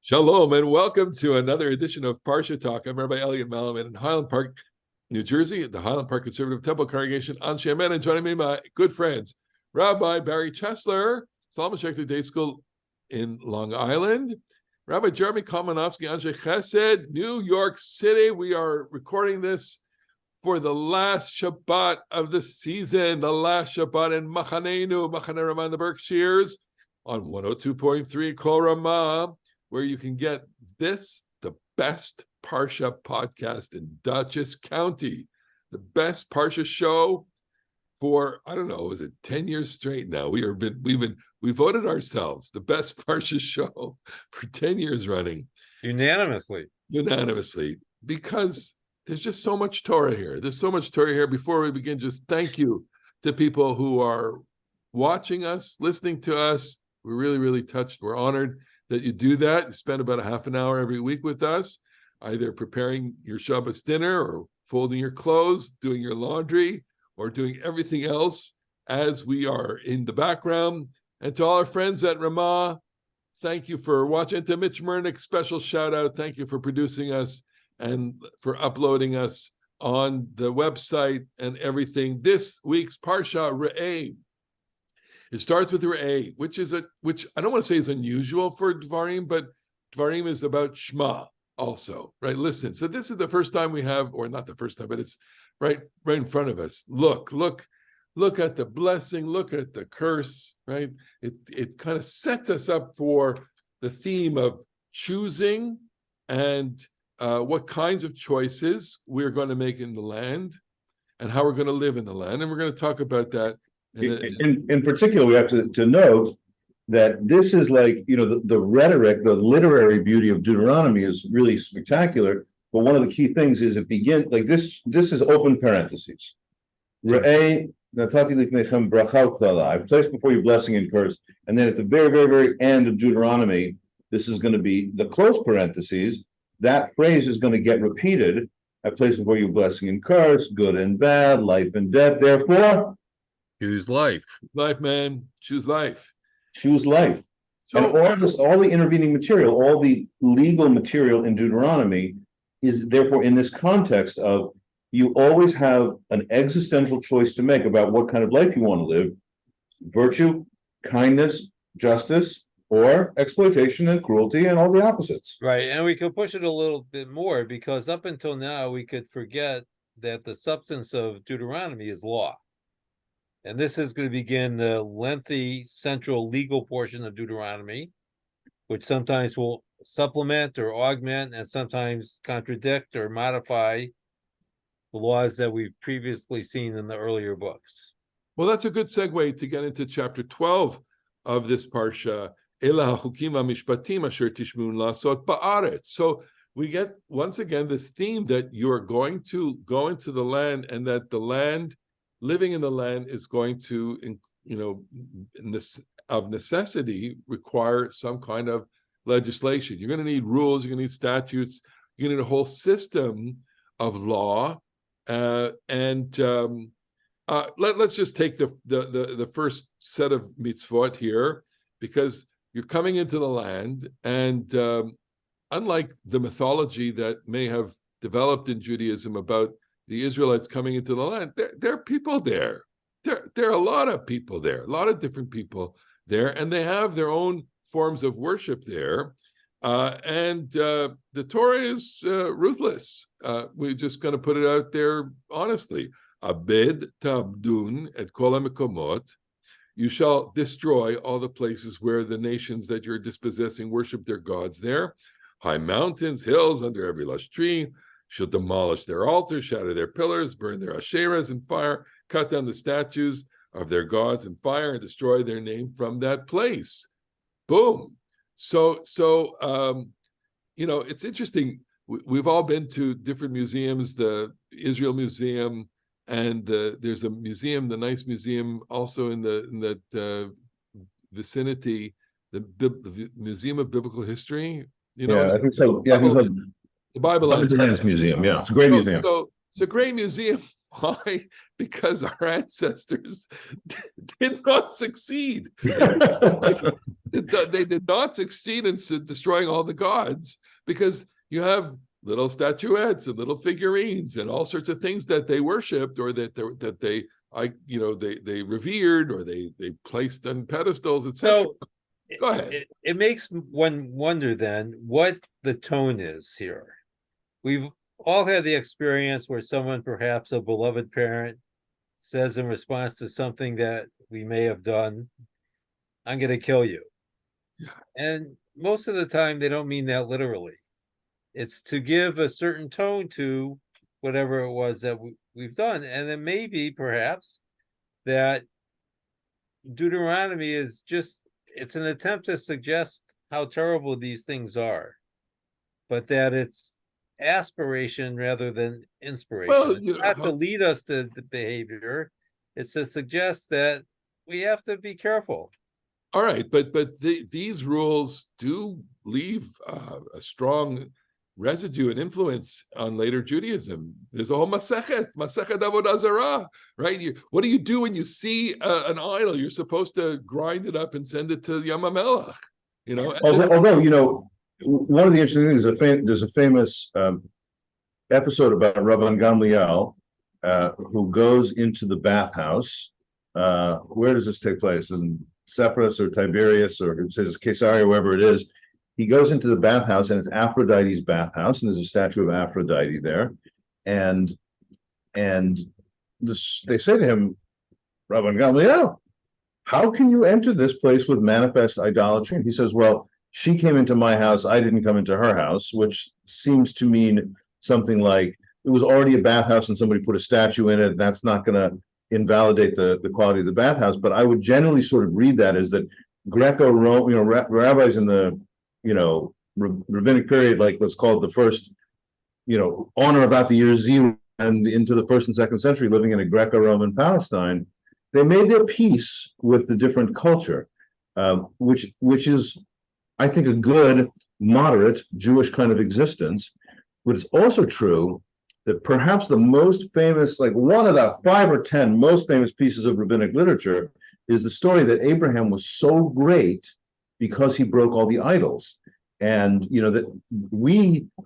Shalom and welcome to another edition of Parasha Talk. I'm Rabbi Elliot Malaman in Highland Park, New Jersey, at the Highland Park Conservative Temple Congregation on Shemen, and joining me, my good friends, Rabbi Barry Chesler, Solomon Schechter Day School in Long Island, Rabbi Jeremy Kalmanovsky, Anshe Chesed, New York City. We are recording this for the last Shabbat of the season, the last Shabbat in Machane Ramah in the Berkshires, on 102.3 Kol Ramah, where you can get this, the best Parsha podcast in Dutchess County, the best Parsha show for, I don't know, is it 10 years straight now? We voted ourselves the best Parsha show for 10 years running. Unanimously, because there's just so much Torah here. There's so much Torah here. Before we begin, just thank you to people who are watching us, listening to us. We're really, really touched. We're honored that you do that. You spend about a half an hour every week with us, either preparing your Shabbos dinner or folding your clothes, doing your laundry, or doing everything else as we are in the background. And to all our friends at Ramah, thank you for watching. And to Mitch Mernick, special shout out. Thank you for producing us and for uploading us on the website and everything. This week's Parasha Re'eh. It starts with Re'eh, which I don't want to say is unusual for Dvarim, but Dvarim is about Shema also, right? Listen. So this is the first time we have, or not the first time, but it's right in front of us. Look at the blessing, look at the curse, right? It kind of sets us up for the theme of choosing and what kinds of choices we're going to make in the land and how we're going to live in the land. And we're going to talk about that. In particular, we have to note that this is like, the rhetoric, the literary beauty of Deuteronomy is really spectacular. But one of the key things is it begins like this. This is open parentheses. Re'eh natati lifnechem bracha u'klala. I've placed before you blessing and curse. And then at the very, very, very end of Deuteronomy, this is going to be the close parentheses. That phrase is going to get repeated. I place before you blessing and curse, good and bad, life and death. Therefore, choose life. Life, man. Choose life. Choose life. So, and all the intervening material, all the legal material in Deuteronomy is therefore in this context of you always have an existential choice to make about what kind of life you want to live: virtue, kindness, justice, or exploitation and cruelty, and all the opposites. Right. And we could push it a little bit more, because up until now, we could forget that the substance of Deuteronomy is law. And this is going to begin the lengthy central legal portion of Deuteronomy, which sometimes will supplement or augment and sometimes contradict or modify the laws that we've previously seen in the earlier books. Well, that's a good segue to get into chapter 12 of this Parsha. So we get, once again, this theme that you are going to go into the land, and that the land, living in the land, is going to, of necessity, require some kind of legislation. You're going to need rules, you're going to need statutes, you're going to need a whole system of law. Let's just take the first set of mitzvot here, because you're coming into the land, and unlike the mythology that may have developed in Judaism about the Israelites coming into the land, there are people there. There are a lot of people there, a lot of different people there, and they have their own forms of worship there. The Torah is ruthless. We're just going to put it out there honestly. Abed tabdun et kol hamekomot. You shall destroy all the places where the nations that you're dispossessing worship their gods there. High mountains, hills, under every lush tree. Shall demolish their altars, shatter their pillars, burn their asheras in fire, cut down the statues of their gods in fire, and destroy their name from that place. Boom. So it's interesting. We've all been to different museums, the Israel Museum, and there's a museum, the nice museum, also in that vicinity, the Museum of Biblical History. I think so. Yeah, the Bible Lands Museum. Yeah, it's a great museum. So it's a great museum. Why? Because our ancestors did not succeed. They did not succeed in destroying all the gods, because you have little statuettes and little figurines and all sorts of things that they worshipped, or that they revered, or they placed on pedestals, etc. So Go ahead. it makes one wonder then what the tone is here. We've all had the experience where someone, perhaps a beloved parent, says in response to something that we may have done, "I'm going to kill you." Yeah. And most of the time, they don't mean that literally. It's to give a certain tone to whatever it was that we've done. And then maybe, perhaps, that Deuteronomy is just, it's an attempt to suggest how terrible these things are, but that it's aspiration rather than inspiration. Well, It's not to lead us to the behavior. It's to suggest that we have to be careful. all right, but these rules do leave a strong residue and influence on later Judaism. There's a whole Masechet Avodah Zarah, right? What do you do when you see an idol? You're supposed to grind it up and send it to Yam HaMelech, you know. Although, you know, one of the interesting things is there's a famous episode about Rabban Gamliel who goes into the bathhouse. Where does this take place? In Sepphoris or Tiberias, or it says Caesarea, wherever it is. He goes into the bathhouse, and it's Aphrodite's bathhouse, and there's a statue of Aphrodite there. And they say to him, Rabban Gamliel, how can you enter this place with manifest idolatry? And he says, well, she came into my house, I didn't come into her house, which seems to mean something like it was already a bathhouse and somebody put a statue in it. That's not going to invalidate the quality of the bathhouse. But I would generally sort of read that as that Greco-Roman, you know, rabbis in the, you know, rabbinic period, like let's call it the first, you know, on or about the year zero and into the 1st and 2nd century, living in a Greco-Roman Palestine, they made their peace with the different culture, which is, I think, a good, moderate Jewish kind of existence. But it's also true that perhaps the most famous, like one of the 5 or 10 most famous pieces of rabbinic literature, is the story that Abraham was so great because he broke all the idols. And, you know, that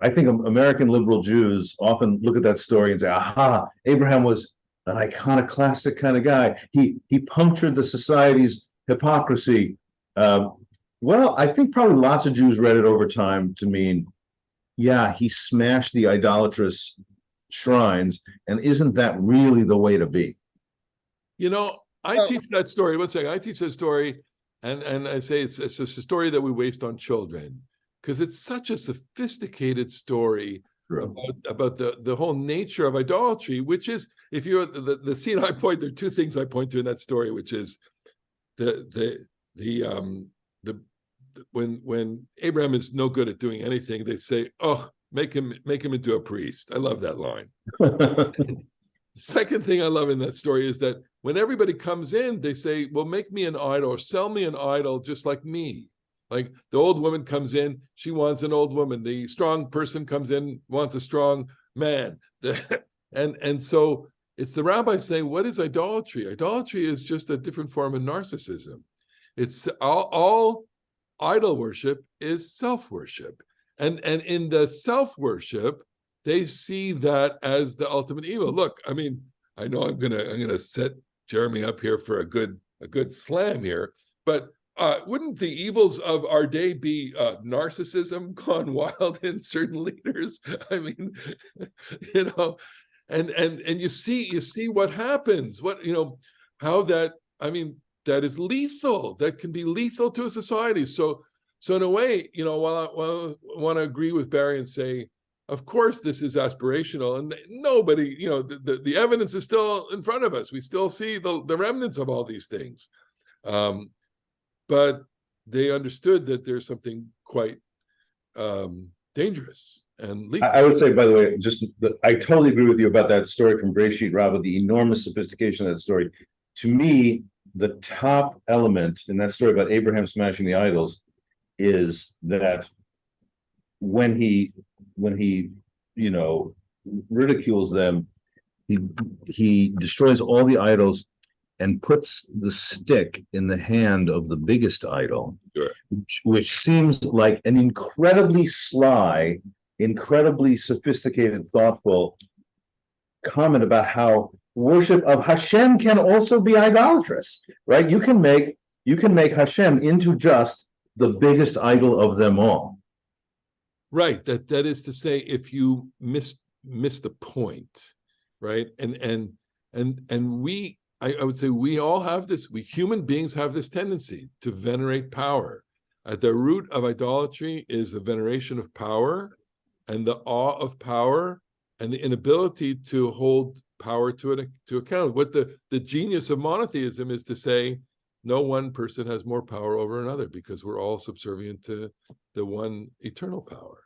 I think American liberal Jews often look at that story and say, aha, Abraham was an iconoclastic kind of guy. He punctured the society's hypocrisy. Well, I think probably lots of Jews read it over time to mean, yeah, he smashed the idolatrous shrines, and isn't that really the way to be? You know, I teach that story. One second, I teach that story, and I say it's a story that we waste on children, because it's such a sophisticated story about the whole nature of idolatry, which is, if you're the scene I point, there are 2 things I point to in that story, which is when Abraham is no good at doing anything, they say, oh, make him into a priest. I love that line. The second thing I love in that story is that when everybody comes in, they say, well, make me an idol, or sell me an idol just like me. Like the old woman comes in, she wants an old woman. The strong person comes in, wants a strong man. And so it's the rabbi saying, what is idolatry? Idolatry is just a different form of narcissism. It's all idol worship is self-worship. And in the self-worship, they see that as the ultimate evil. Look, I mean, I know I'm gonna set Jeremy up here for a good slam here, but wouldn't the evils of our day be narcissism gone wild in certain leaders? I mean, you know, and you see what happens. What, you know, how that, I mean, that is lethal. That can be lethal to a society. So in a way, you know, while I want to agree with Barry and say, of course, this is aspirational, and nobody, you know, the evidence is still in front of us. We still see the remnants of all these things. But they understood that there's something quite dangerous and lethal. I would say, by the way, I totally agree with you about that story from Breshit Rabbah, the enormous sophistication of that story. To me, the top element in that story about Abraham smashing the idols is that when he you know, ridicules them, he destroys all the idols, and puts the stick in the hand of the biggest idol, Sure. which seems like an incredibly sly, incredibly sophisticated, thoughtful comment about how worship of Hashem can also be idolatrous, right? You can make Hashem into just the biggest idol of them all. Right. That is to say, if you miss the point, right? And I would say we all have this, we human beings have this tendency to venerate power. At the root of idolatry is the veneration of power and the awe of power and the inability to hold power to account. What the genius of monotheism is to say, no one person has more power over another because we're all subservient to the one eternal power.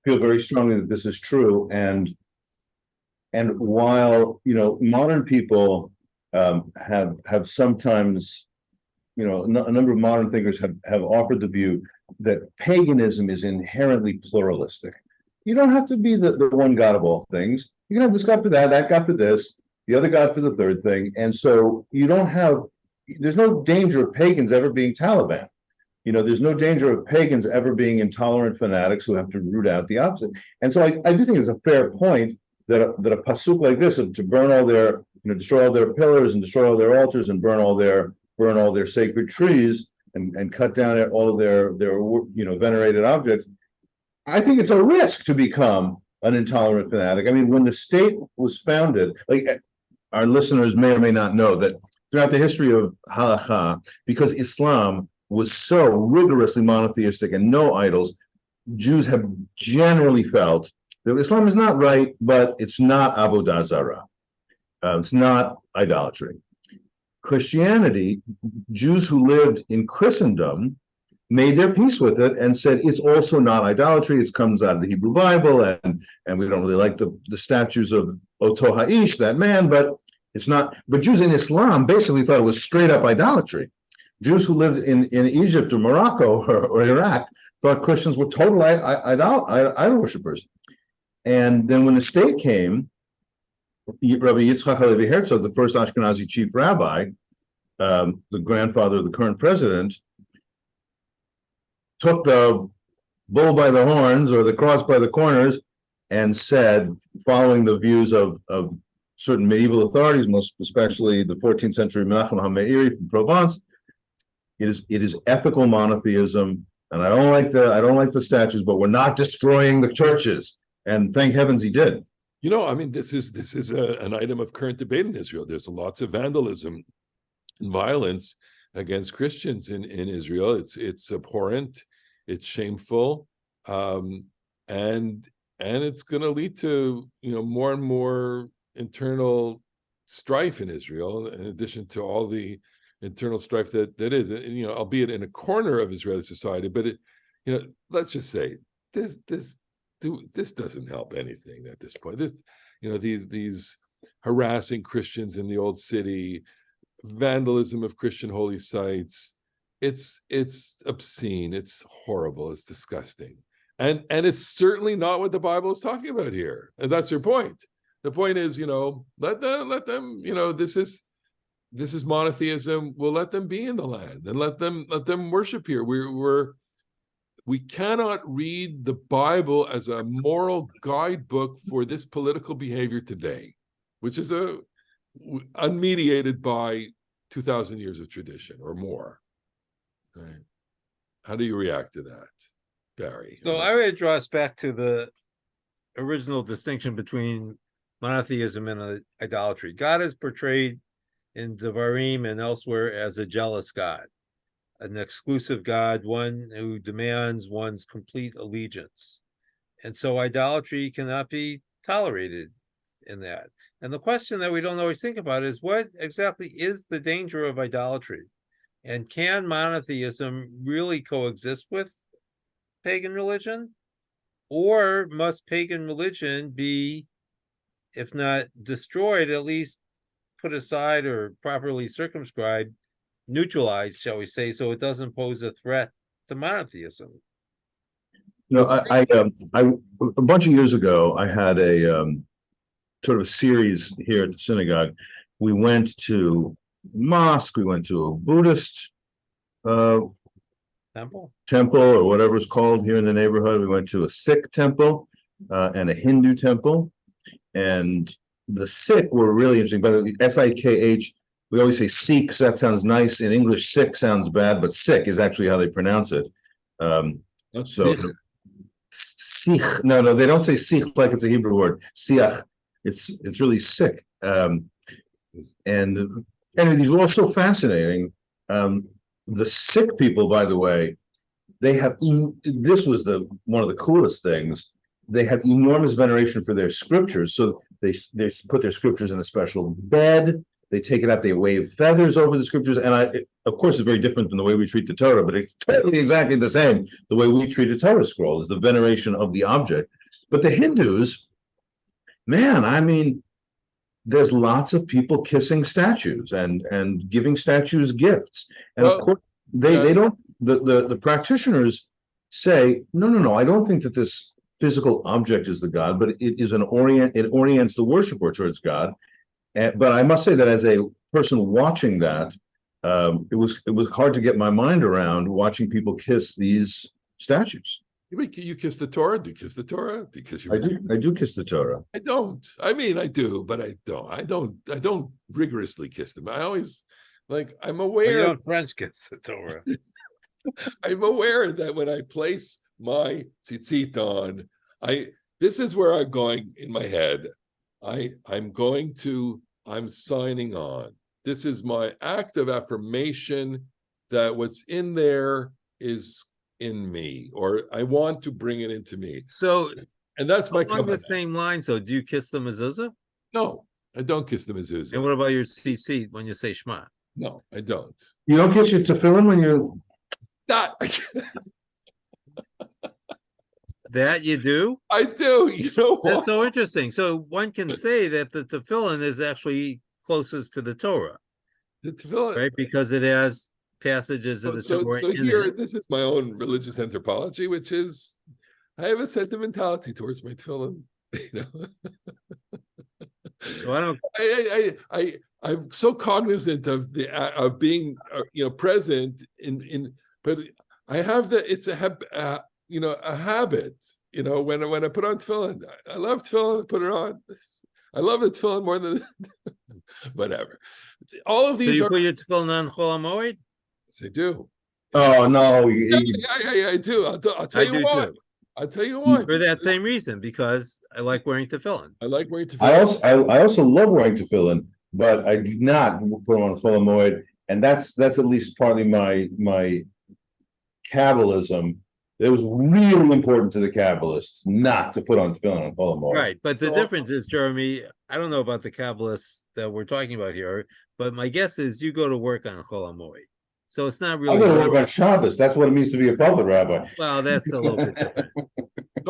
I feel very strongly that this is true, and while modern people have sometimes, a number of modern thinkers have offered the view that paganism is inherently pluralistic. You don't have to be the one God of all things. You can have this God for that God for this, the other God for the third thing, and so there's no danger of pagans ever being Taliban. There's no danger of pagans ever being intolerant fanatics who have to root out the opposite. And so I do think it's a fair point that a pasuk like this, to burn all their, destroy all their pillars and destroy all their altars and burn all their sacred trees and cut down all of their venerated objects. I think it's a risk to become an intolerant fanatic. I mean, when the state was founded, like our listeners may or may not know that throughout the history of halakha, because Islam was so rigorously monotheistic and no idols, Jews have generally felt that Islam is not right, but it's not avodah zarah. It's not idolatry. Christianity, Jews who lived in Christendom made their peace with it and said it's also not idolatry. It comes out of the Hebrew Bible, and we don't really like the statues of Oto Ha'ish, that man, but it's not. But Jews in Islam basically thought it was straight up idolatry. Jews who lived in Egypt or Morocco or Iraq thought Christians were total idol worshippers. And then when the state came, Rabbi Yitzchak Halevi Herzog, the first Ashkenazi chief rabbi, the grandfather of the current president, took the bull by the horns or the cross by the corners and said, following the views of certain medieval authorities, most especially the 14th century Menachem HaMeiri from Provence, it is ethical monotheism, and I don't like the statues, but we're not destroying the churches. And thank heavens he did. I mean, this is an item of current debate in Israel. There's lots of vandalism and violence against Christians in Israel. It's abhorrent, it's shameful, and it's going to lead to more and more internal strife in Israel, in addition to all the internal strife that is, albeit in a corner of Israeli society. But let's just say this doesn't help anything at this point. These harassing Christians in the old city, vandalism of Christian holy sites, it's obscene, it's horrible, it's disgusting, and it's certainly not what the Bible is talking about here. And that's your point. The point is, let them, this is monotheism. We'll let them be in the land and let them worship here. We cannot read the Bible as a moral guidebook for this political behavior today, which is unmediated by 2,000 years of tradition or more. Right? How do you react to that, Barry? So I would draw us back to the original distinction between monotheism and idolatry. God is portrayed in Devarim and elsewhere as a jealous God, an exclusive God, one who demands one's complete allegiance. And so idolatry cannot be tolerated in that. And the question that we don't always think about is, what exactly is the danger of idolatry? And can monotheism really coexist with pagan religion? Or must pagan religion be, if not destroyed, at least put aside or properly circumscribed, neutralized, shall we say, so it doesn't pose a threat to monotheism? I a bunch of years ago, I had a sort of a series here at the synagogue. We went to mosque. We went to a Buddhist uh, Temple? temple or whatever it's called here in the neighborhood. We went to a Sikh temple and a Hindu temple. And the Sikh were really interesting. By the way, Sikh, we always say Sikhs. That sounds nice. In English, Sikh sounds bad, but Sikh is actually how they pronounce it. Not So Sikh. Sikh, no, they don't say Sikh like it's a Hebrew word. Siach, it's really Sikh. And anyway, these were all so fascinating. The Sikh people, by the way, they have this was one of the coolest things. They have enormous veneration for their scriptures. So they put their scriptures in a special bed. They take it out, they wave feathers over the scriptures. And of course, it's very different than the way we treat the Torah, but it's totally exactly the same. The way we treat a Torah scroll is the veneration of the object. But the Hindus, man, I mean, there's lots of people kissing statues and giving statues gifts. And of course, they don't, the practitioners say, no, I don't think that this physical object is the God, but it orients the worshiper towards God. But I must say that as a person watching that, it was hard to get my mind around watching people kiss these statues. You kiss the Torah? Do you kiss the Torah? Because I do kiss the Torah. I don't. I mean, I do, but I don't. I don't rigorously kiss them. I always I'm aware. You don't French kiss the Torah. I'm aware that when I place my tzitzit on, this is where I'm going in my head. I'm signing on. This is my act of affirmation that what's in there is in me, or I want to bring it into me. So, and that's my along the same line. So, do you kiss the mezuzah? No, I don't kiss the mezuzah. And what about your tzitzit when you say Shema? No, I don't. You don't kiss your tefillin when you... That you do? I do. You know what? That's so interesting. So one can say that the tefillin is actually closest to the Torah. The tefillin, right? Because it has passages of the Torah. So here, this is my own religious anthropology, which is I have a sentimentality towards my tefillin. You know, so I'm so cognizant of being present in, but I have it's a habit. When I put on tefillin, I love tefillin. I put it on. I love the tefillin more than whatever. All of these. So you put your tefillin on Chol HaMoed? Yes, I do. Oh no! I do. I'll tell you why. I'll tell you why. For that same reason, because I like wearing tefillin. I like wearing tefillin. I also love wearing tefillin, but I do not put them on Chol HaMoed, and that's at least partly my Kabbalism. It was really important to the Kabbalists not to put on tefillin on Chol HaMoed. Right, but the difference is, Jeremy, I don't know about the Kabbalists that we're talking about here, but my guess is you go to work on Chol HaMoed. So it's not really. I'm going to work on Shabbos. That's what it means to be a public rabbi. Well, that's a little bit different. So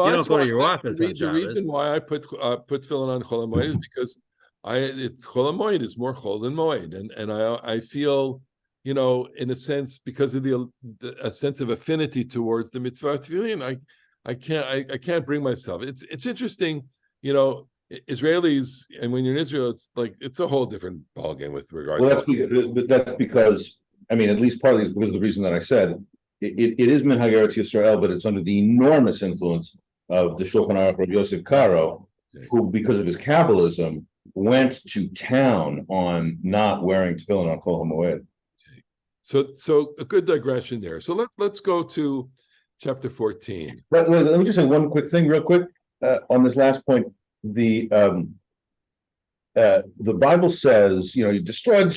you don't go to your office on Shabbos. The reason why I put tefillin on Chol HaMoed is because Chol HaMoed is more Chol than Moed, and I feel, in a sense, because of a sense of affinity towards the mitzvah tefillin, I can't bring myself. It's interesting, Israelis, and when you're in Israel, it's a whole different ballgame with regard. Well, that's because. I mean, at least partly because of the reason that I said it is Minhag Eretz Yisrael, but it's under the enormous influence of the Shulchan Aruch Rabbi Yosef Karo, who, because of his Kabbalism, went to town on not wearing tefillin on Chol HaMoed. Okay. So a good digression there. So let's go to chapter 14. Let me just say one quick thing, real quick, on this last point. The Bible says, you destroy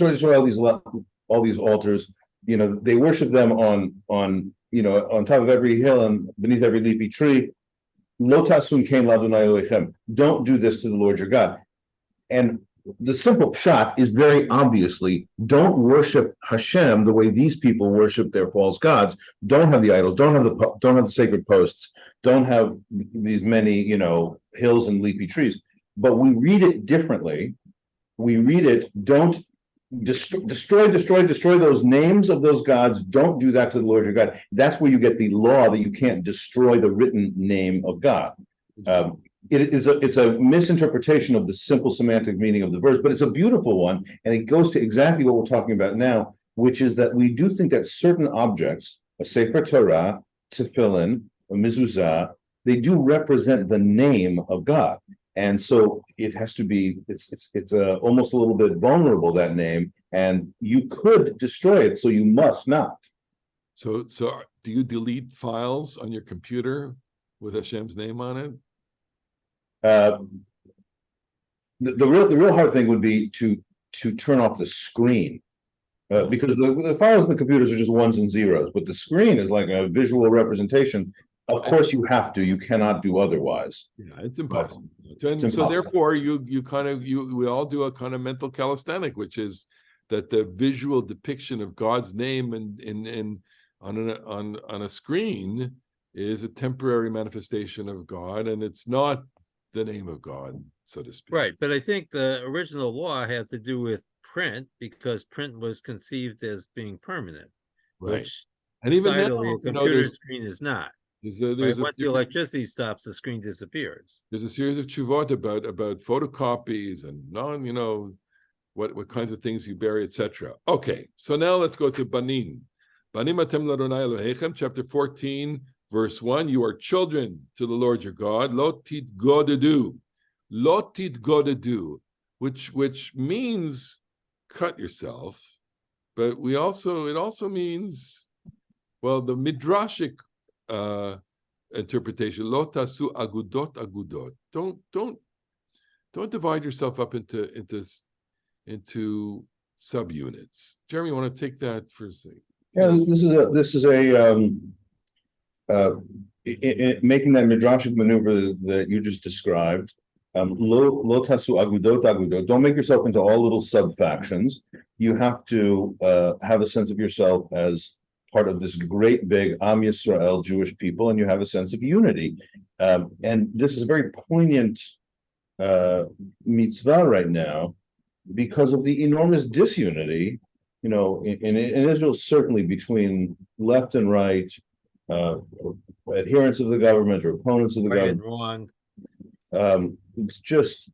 all these altars, they worship them on top of every hill and beneath every leafy tree. Lo tasun kain l'Adonai Elohechem. Don't do this to the Lord your God. And the simple shot is very obviously, don't worship Hashem the way these people worship their false gods. Don't have the idols. Don't have the sacred posts. Don't have these many hills and leafy trees. But we read it differently. We read it, don't destroy those names of those gods. Don't do that to the Lord your God. That's where you get the law that you can't destroy the written name of God. it's a misinterpretation of the simple semantic meaning of the verse, but it's a beautiful one, and it goes to exactly what we're talking about now, which is that we do think that certain objects, a Sefer Torah, tefillin, a mezuzah, they do represent the name of God, and so it has to be. It's almost a little bit vulnerable, that name, and you could destroy it, so you must not. So do you delete files on your computer with Hashem's name on it? Uh, the real hard thing would be to turn off the screen, because the files in the computers are just ones and zeros, but the screen is like a visual representation. Of course, you have to. You cannot do otherwise. Yeah, it's impossible. It's So impossible. therefore, we all do a kind of mental calisthenic, which is that the visual depiction of God's name on a screen is a temporary manifestation of God, and it's not the name of God, so to speak. Right, but I think the original law had to do with print, because print was conceived as being permanent, Right. which And even now, decidedly a computer screen is not. Right? Once the electricity stops, the screen disappears. There's a series of tshuvot about photocopies and what kinds of things you bury, etc. Okay, so now let's go to Banim. Banim atem l'Adonai Elohechem, chapter 14, verse 1. You are children to the Lord your God. Lo titgodedu, which means cut yourself, but it also means, well, the midrashic interpretation, lo tasu agudot. Don't divide yourself up into subunits. Jeremy, you want to take that for a second? Yeah, this is a making that midrashic maneuver that you just described. Lo tasu agudot. Don't make yourself into all little sub factions. You have to have a sense of yourself as part of this great big Am Yisrael Jewish people, and you have a sense of unity. And this is a very poignant mitzvah right now because of the enormous disunity, in Israel, certainly between left and right, adherents of the government or opponents of the Right and government. wrong. It's just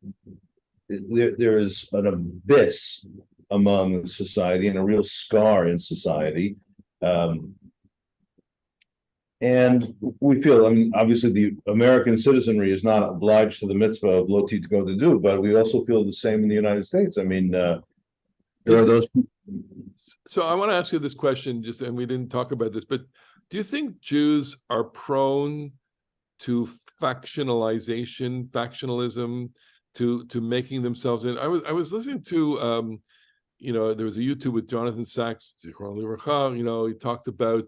there is an abyss among society and a real scar in society. And we feel, obviously the American citizenry is not obliged to the mitzvah of lo titgodedu, but we also feel the same in the United States. There are those. So I want to ask you this question, and we didn't talk about this, but do you think Jews are prone to factionalism, to making themselves in? I was listening to there was a YouTube with Jonathan Sachs, he talked about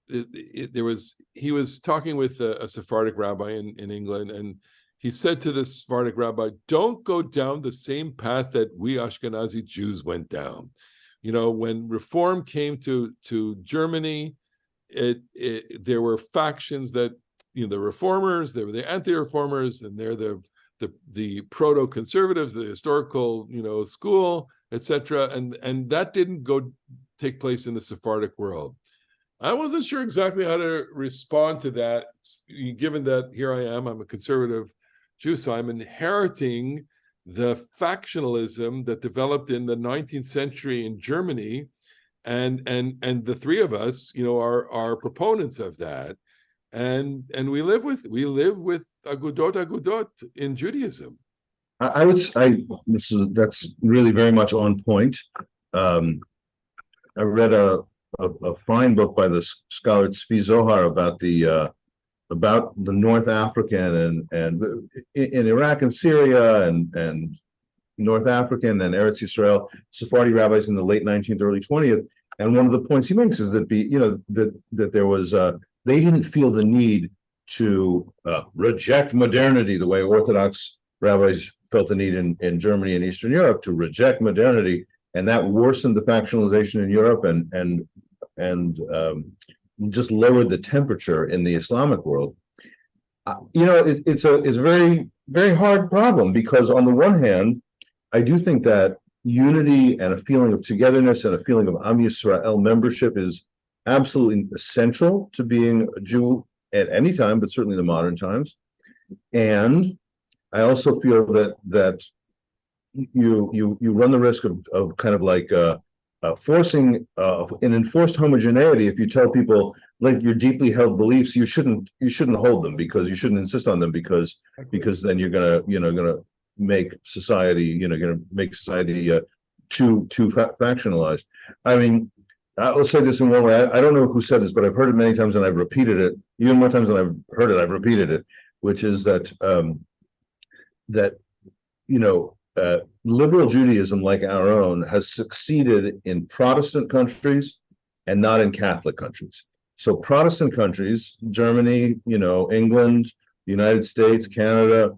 he was talking with a Sephardic rabbi in England, and he said to this Sephardic rabbi, don't go down the same path that we Ashkenazi Jews went down. When reform came to Germany, there were factions that, the reformers, there were the anti-reformers, and they're the proto-conservatives, the historical, school, etc. And that didn't take place in the Sephardic world. I wasn't sure exactly how to respond to that, given that here I am, I'm a conservative Jew, so I'm inheriting the factionalism that developed in the 19th century in Germany, and the three of us, are proponents of that, and we live with agudot in Judaism. That's really very much on point. I read a fine book by the scholar Tzvi Zohar about the North African and in Iraq and Syria and North African and Eretz Yisrael Sephardi rabbis in the late 19th, early 20th. And one of the points he makes is that that there was they didn't feel the need to reject modernity the way Orthodox rabbis felt the need in Germany and Eastern Europe to reject modernity, and that worsened the factionalization in Europe and just lowered the temperature in the Islamic world. It's a very, very hard problem, because on the one hand, I do think that unity and a feeling of togetherness and a feeling of Am Yisrael membership is absolutely essential to being a Jew at any time, but certainly in the modern times. And I also feel that you run the risk of kind of like forcing an enforced homogeneity. If you tell people like your deeply held beliefs, you shouldn't hold them, because you shouldn't insist on them, because then you're gonna make society too factionalized. I mean, I'll say this in one way. I don't know who said this, but I've heard it many times and I've repeated it. Even more times than I've heard it, I've repeated it, which is that that liberal Judaism, like our own, has succeeded in Protestant countries and not in Catholic countries. So Protestant countries, Germany, England, the United States, Canada,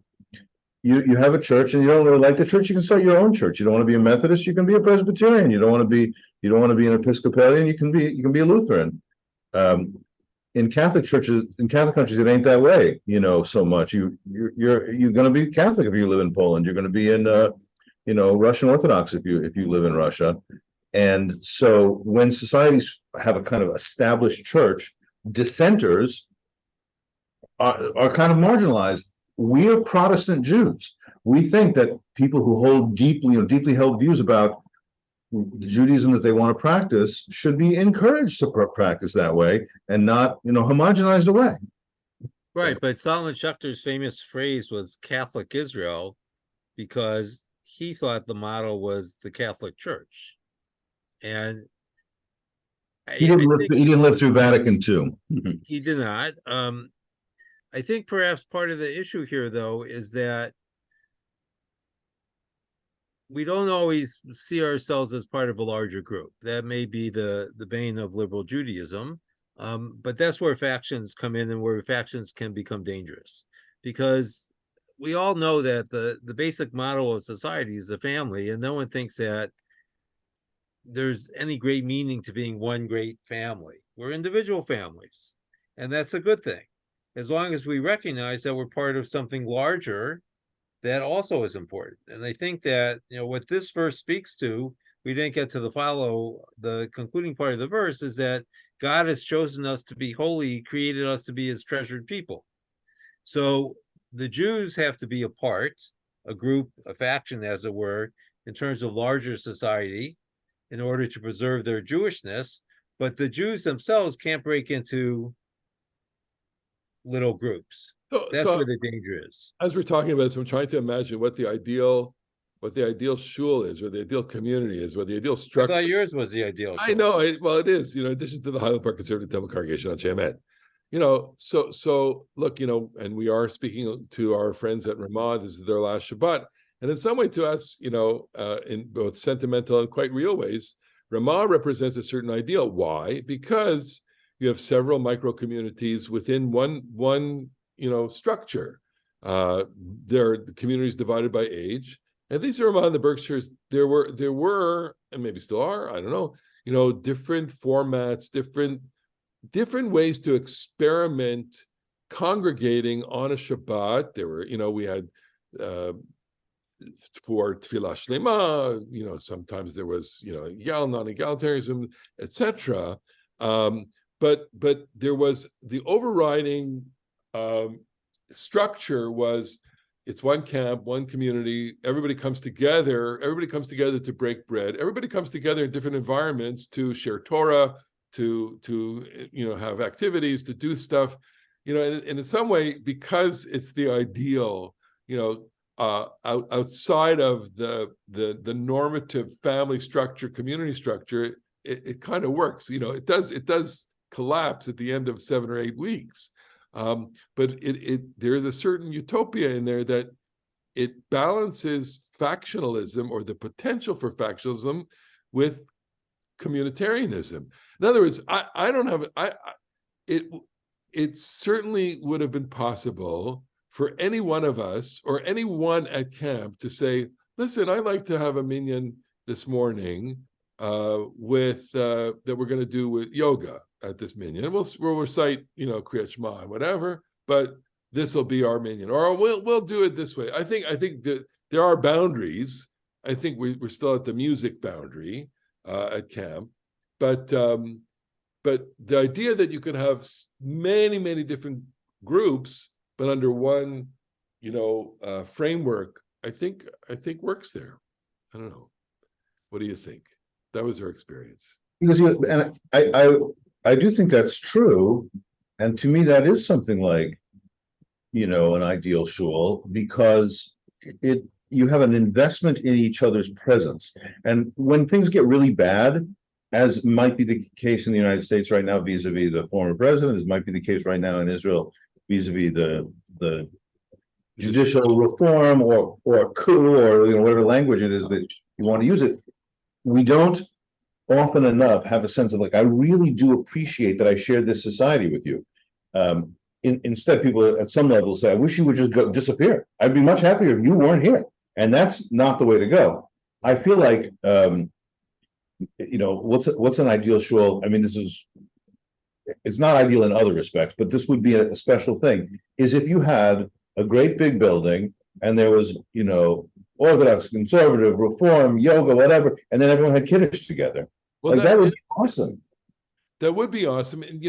you have a church and you don't really like the church, you can start your own church. You don't want to be a Methodist, you can be a Presbyterian. You don't want to be an Episcopalian, you can be a Lutheran. In Catholic churches, in Catholic countries, it ain't that way, so much. You're going to be Catholic if you live in Poland. You're going to be in, Russian Orthodox if you live in Russia. And so when societies have a kind of established church, dissenters are kind of marginalized. We are Protestant Jews. We think that people who hold deeply held views about the Judaism that they want to practice should be encouraged to practice that way and not, homogenized away. Right, but Solomon Schechter's famous phrase was Catholic Israel, because he thought the model was the Catholic Church. And he didn't live through Vatican II. He did not. I think perhaps part of the issue here, though, is that we don't always see ourselves as part of a larger group. That may be the bane of liberal Judaism, but that's where factions come in and where factions can become dangerous, because we all know that the basic model of society is the family, and no one thinks that there's any great meaning to being one great family. We're individual families, and that's a good thing, as long as we recognize that we're part of something larger that also is important. And I think that, what this verse speaks to, we didn't get to the concluding part of the verse, is that God has chosen us to be holy, created us to be his treasured people. So the Jews have to be a group, a faction, as it were, in terms of larger society, in order to preserve their Jewishness. But the Jews themselves can't break into little groups. That's where the danger is. As we're talking about this, I'm trying to imagine what the ideal shul is, or the ideal community is, or the ideal structure. I thought yours was the ideal shul. I know. Well, it is. In addition to the Highland Park Conservative Temple congregation on Shemet. So look, and we are speaking to our friends at Ramah. This is their last Shabbat, and in some way, to us, in both sentimental and quite real ways, Ramah represents a certain ideal. Why? Because you have several micro communities within one structure. There are communities divided by age, and these are among the Berkshires. There were, and maybe still are, I don't know, different formats, different ways to experiment congregating on a Shabbat. There were, we had for Tefillah Shlema, sometimes there was, non-egalitarianism, etc. But there was the overriding structure was, it's one camp, one community. Everybody comes together to break bread. Everybody comes together in different environments to share Torah, to have activities, to do stuff, and in some way, because it's the ideal, outside of the normative family structure, community structure, it kind of works. It does collapse at the end of 7 or 8 weeks. But there is a certain utopia in there that it balances factionalism, or the potential for factionalism, with communitarianism. In other words, it certainly would have been possible for any one of us or anyone at camp to say, listen, I'd like to have a minyan this morning with that we're going to do with yoga at this minyan, and we'll recite, Kriyat Shema and whatever, but this will be our minyan, or we'll do it this way. I think that there are boundaries. I think we're still at the music boundary at camp, but the idea that you could have many different groups, but under one framework, I think works there. I don't know. What do you think? That was our experience. Because and I do think that's true, and to me that is something like, an ideal shul, because you have an investment in each other's presence, and when things get really bad, as might be the case in the United States right now vis-a-vis the former president, as might be the case right now in Israel vis-a-vis the judicial reform or coup, or whatever language it is that you want to use it, we don't often enough have a sense of like, I really do appreciate that I shared this society with you. Instead, people at some level say, I wish you would just go disappear. I'd be much happier if you weren't here. And that's not the way to go. I feel like, what's an ideal shul? I mean, it's not ideal in other respects, but this would be a special thing, is if you had a great big building and there was, Orthodox, conservative, reform, yoga, whatever, and then everyone had Kiddush together. Well, that would be awesome. That would be awesome. And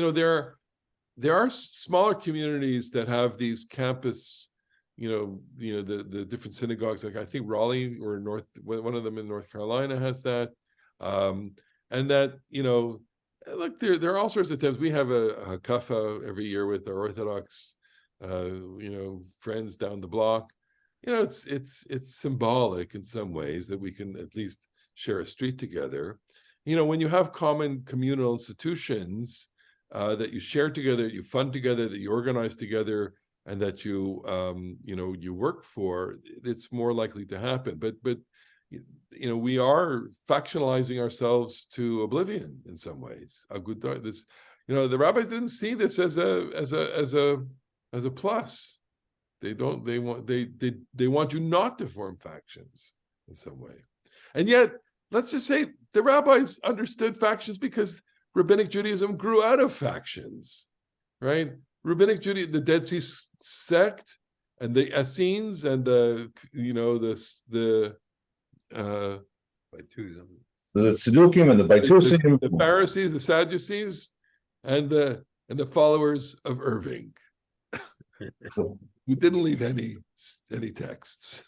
there are smaller communities that have these campus, the different synagogues. Like I think Raleigh or one of them in North Carolina has that. And that, look, there are all sorts of times. We have a kafa every year with our Orthodox, friends down the block. It's symbolic in some ways that we can at least share a street together. When you have common communal institutions that you share together, you fund together, that you organize together, and that you you work for, it's more likely to happen. But we are factionalizing ourselves to oblivion in some ways. The rabbis didn't see this as a plus. They want you not to form factions in some way. And yet, let's just say the rabbis understood factions because Rabbinic Judaism grew out of factions, right? Rabbinic Judaism, the Dead Sea sect, and the Essenes, and the Tzdukim and the Baitusim, the Pharisees, the Sadducees, and the followers of Irving, who didn't leave any texts.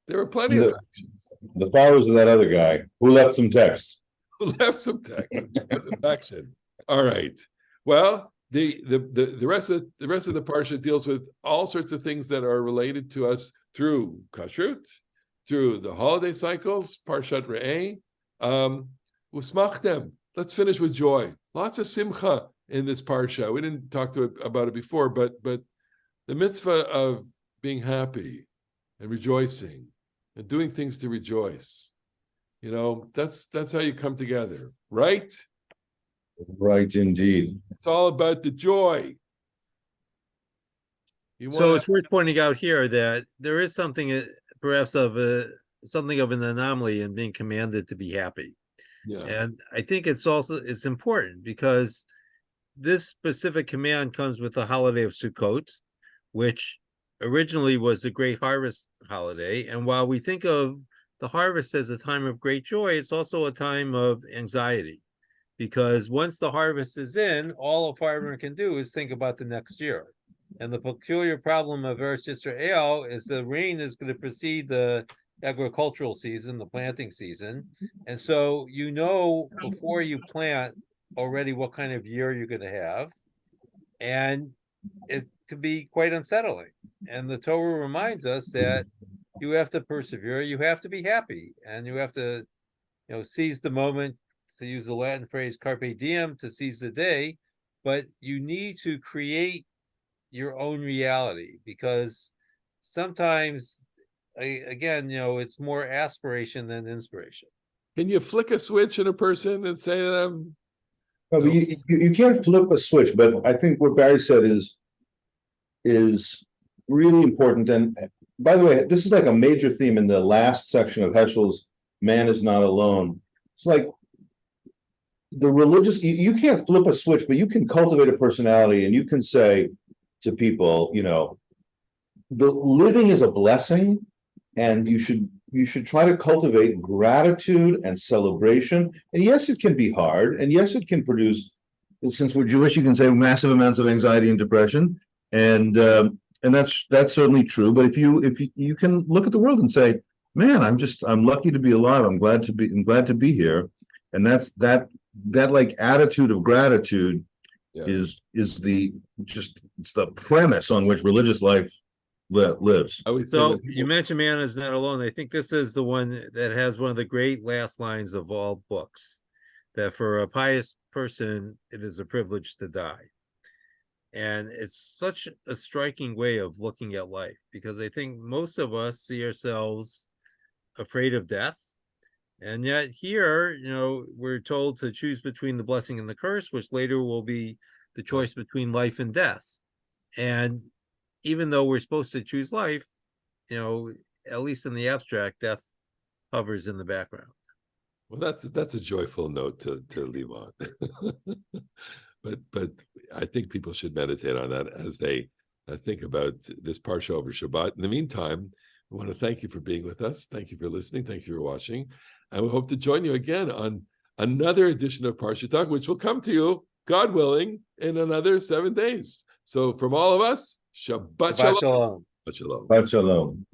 There were plenty of factions. The followers of that other guy who left some texts. Who left some text as a faction. All right. Well, the rest of the parsha deals with all sorts of things that are related to us through kashrut, through the holiday cycles, Parasha Re'eh. Usmachtem. Let's finish with joy. Lots of simcha in this parsha. We didn't talk about it before, but the mitzvah of being happy and rejoicing and doing things to rejoice. That's how you come together, right? Right, indeed. It's all about the joy. So it's worth pointing out here that there is something perhaps something of an anomaly in being commanded to be happy. Yeah. And I think it's important because this specific command comes with the holiday of Sukkot, which originally was a great harvest holiday. And while we think of the harvest as a time of great joy, it's also a time of anxiety, because once the harvest is in, all a farmer can do is think about the next year. And the peculiar problem of Eretz Yisrael is the rain is going to precede the agricultural season, the planting season. And so before you plant already what kind of year you're going to have. And it can be quite unsettling. And the Torah reminds us that you have to persevere, you have to be happy, and you have to, seize the moment, to use the Latin phrase carpe diem, to seize the day. But you need to create your own reality, because sometimes, again, it's more aspiration than inspiration. Can you flick a switch in a person and say to them? No, but you can't flip a switch. But I think what Barry said is really important. And by the way, this is like a major theme in the last section of Heschel's Man is Not Alone. It's like the religious, you can't flip a switch, but you can cultivate a personality, and you can say to people, the living is a blessing, and you should try to cultivate gratitude and celebration. And yes, it can be hard, and yes, it can produce, since we're Jewish, you can say massive amounts of anxiety and depression. And and that's certainly true. But if you can look at the world and say, man, I'm lucky to be alive. I'm glad to be here. And that's that like attitude of gratitude Yeah. is it's the premise on which religious life lives. I would say So when you people- mentioned Man is Not Alone. I think this is the one that has one of the great last lines of all books, that for a pious person, it is a privilege to die. And it's such a striking way of looking at life, because I think most of us see ourselves afraid of death. And yet here, you know, we're told to choose between the blessing and the curse, which later will be the choice between life and death. And even though we're supposed to choose life, you know, at least in the abstract, death hovers in the background. Well, that's a joyful note to leave on. But I think people should meditate on that as they think about this Parsha over Shabbat. In the meantime, we want to thank you for being with us. Thank you for listening. Thank you for watching. And we hope to join you again on another edition of Parasha Talk, which will come to you, God willing, in another 7 days. So from all of us, Shabbat Shalom. Shabbat shalom. Shabbat Shalom. Shabbat shalom.